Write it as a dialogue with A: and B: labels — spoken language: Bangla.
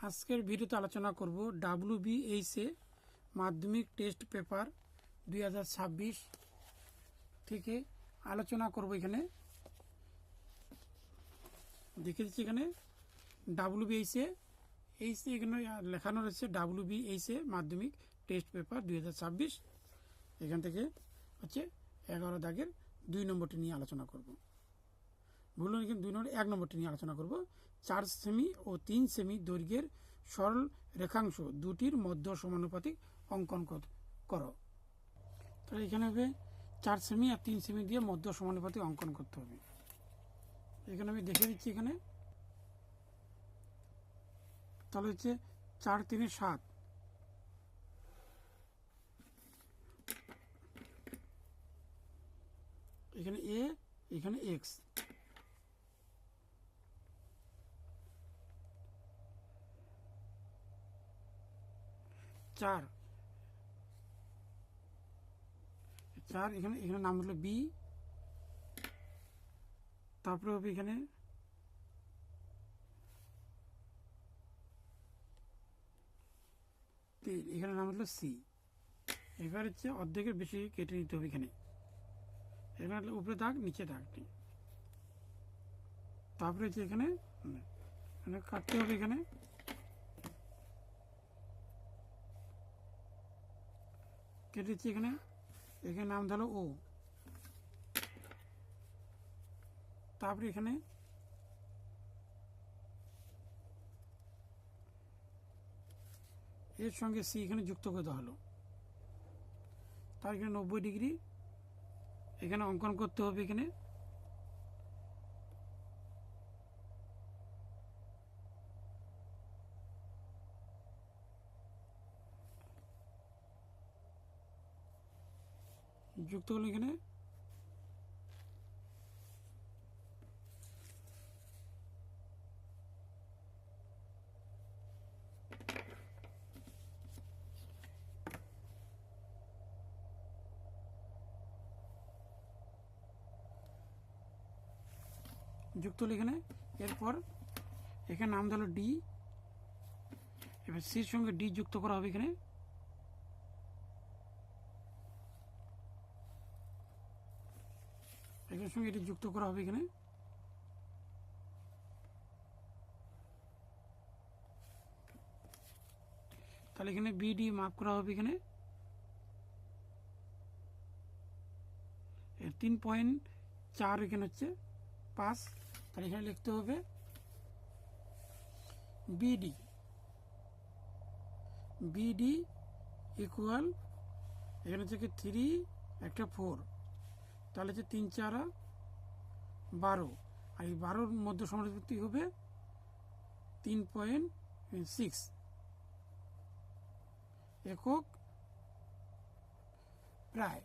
A: আজকের ভিডিওতে আলোচনা করব WBHS মাধ্যমিক টেস্ট পেপার 2026 থেকে আলোচনা করব। এখানে দেখে দিচ্ছি, এখানে WBHS এখানে লেখানো রয়েছে WBHS মাধ্যমিক টেস্ট পেপার 2026। এখান থেকে হচ্ছে 11 দাগের 2 নম্বরটি নিয়ে আলোচনা করব। ভুল এখানে 2 নম্বর 1 নম্বরটি নিয়ে আলোচনা করব। 4 সেমি ও 3 সেমি দৈর্ঘ্যের সরল রেখাংশ দুটির মধ্য সমানুপাতিক অঙ্কন করো। তাহলে এখানে হবে 4 সেমি আর 3 সেমি দিয়ে মধ্য সমানুপাতিক অঙ্কন করতে হবে। এখানে আমি দেখে দিচ্ছি, এখানে তাহলে হচ্ছে 4 3 7, এখানে এ, এখানে এক্স, চার এখানে নাম হলো বি, তারপরে হবে এখানে এখানে নাম হলো সি। এবার হচ্ছে অর্ধেকের বেশি কেটে নিতে হবে। এখানে উপরে দাগ, নিচে দাগটি, তারপরে হচ্ছে এখানে কাটতে হবে। এখানে কেটেছি, এখানে নাম ধরো ও, তারপরে এখানে এর সঙ্গে সি এখানে যুক্ত করে দেওয়া হলো। তার এখানে 90 ডিগ্রি এখানে অঙ্কন করতে হবে। এখানে যুক্ত হলো। এখানে যুক্ত হলো। এরপর এখানে নাম হলো ডি। এবার সির সঙ্গে ডি যুক্ত করা হবে। এখানে এটার সঙ্গে এটি যুক্ত করা হবে। এখানে তাহলে এখানে বিডি মাপ করা হবে। এখানে 3.4 এখানে হচ্ছে 5। তাহলে এখানে লিখতে হবে বিডি ইকুয়াল, এখানে থেকে 3 একটা 4, তাহলে হচ্ছে 3 4 12, আর এই 12 মধ্য সমানুপাতিক হবে 3.6 একক প্রায়।